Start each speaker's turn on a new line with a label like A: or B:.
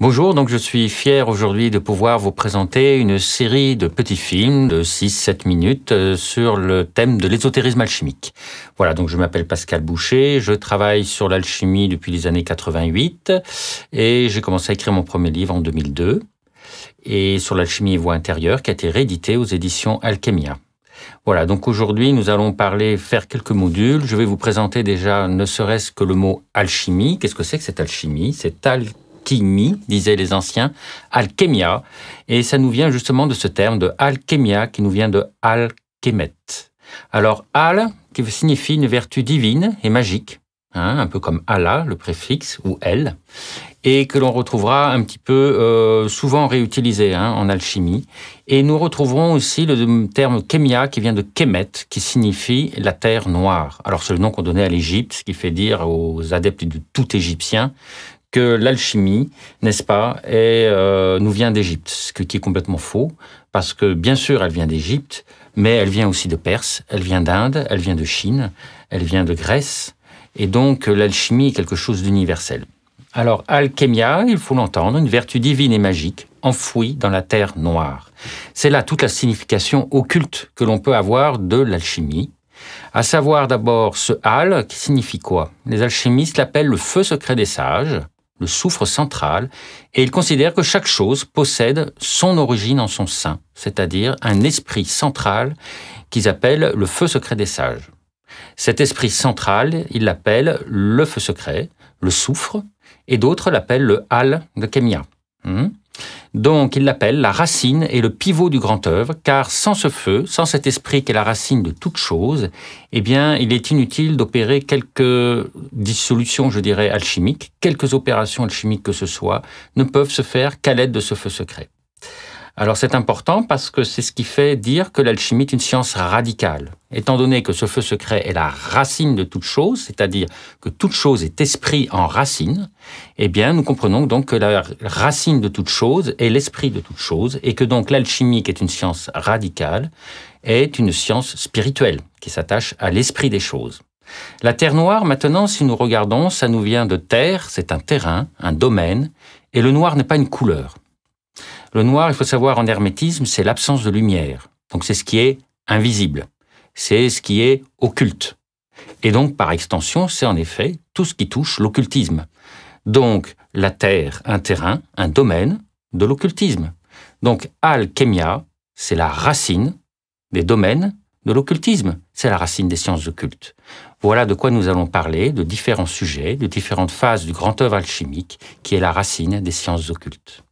A: Bonjour, donc je suis fier aujourd'hui de pouvoir vous présenter une série de petits films de 6-7 minutes sur le thème de l'ésotérisme alchimique. Voilà, donc je m'appelle Pascal Boucher, je travaille sur l'alchimie depuis les années 88 et j'ai commencé à écrire mon premier livre en 2002 et sur l'alchimie et voie intérieure qui a été réédité aux éditions Alchemia. Voilà, donc aujourd'hui nous allons faire quelques modules. Je vais vous présenter déjà ne serait-ce que le mot alchimie. Qu'est-ce que c'est que cette alchimie? C'est alchimie, disaient les anciens, alchemia, et ça nous vient justement de ce terme de alchemia qui nous vient de alchemet. Alors al, qui signifie une vertu divine et magique, un peu comme Allah, le préfixe, ou el, et que l'on retrouvera un petit peu souvent réutilisé en alchimie. Et nous retrouverons aussi le terme kémia qui vient de Kemet, qui signifie la terre noire. Alors c'est le nom qu'on donnait à l'Égypte, ce qui fait dire aux adeptes de tout égyptien que l'alchimie, n'est-ce pas, nous vient d'Égypte, ce qui est complètement faux, parce que bien sûr elle vient d'Égypte, mais elle vient aussi de Perse, elle vient d'Inde, elle vient de Chine, elle vient de Grèce, et donc l'alchimie est quelque chose d'universel. Alors, alchemia, il faut l'entendre, une vertu divine et magique, enfouie dans la terre noire. C'est là toute la signification occulte que l'on peut avoir de l'alchimie, à savoir d'abord ce al, qui signifie quoi? Les alchimistes l'appellent le feu secret des sages, le soufre central, et ils considèrent que chaque chose possède son origine en son sein, c'est-à-dire un esprit central qu'ils appellent le feu secret des sages. Cet esprit central, ils l'appellent le feu secret, le soufre, et d'autres l'appellent le al de kémia. Donc, ils l'appellent la racine et le pivot du grand œuvre, car sans ce feu, sans cet esprit qui est la racine de toute chose, eh bien, il est inutile d'opérer quelques dissolutions, je dirais, alchimiques, quelques opérations alchimiques que ce soit, ne peuvent se faire qu'à l'aide de ce feu secret. Alors c'est important parce que c'est ce qui fait dire que l'alchimie est une science radicale. Étant donné que ce feu secret est la racine de toute chose, c'est-à-dire que toute chose est esprit en racine, eh bien nous comprenons donc que la racine de toute chose est l'esprit de toute chose et que donc l'alchimie, qui est une science radicale, est une science spirituelle qui s'attache à l'esprit des choses. La terre noire, maintenant, si nous regardons, ça nous vient de terre, c'est un terrain, un domaine, et le noir n'est pas une couleur. Le noir, il faut savoir, en hermétisme, c'est l'absence de lumière. Donc c'est ce qui est invisible, c'est ce qui est occulte. Et donc, par extension, c'est en effet tout ce qui touche l'occultisme. Donc, la terre, un terrain, un domaine de l'occultisme. Donc, alchemia, c'est la racine des domaines de l'occultisme. C'est la racine des sciences occultes. Voilà de quoi nous allons parler, de différents sujets, de différentes phases du grand œuvre alchimique, qui est la racine des sciences occultes.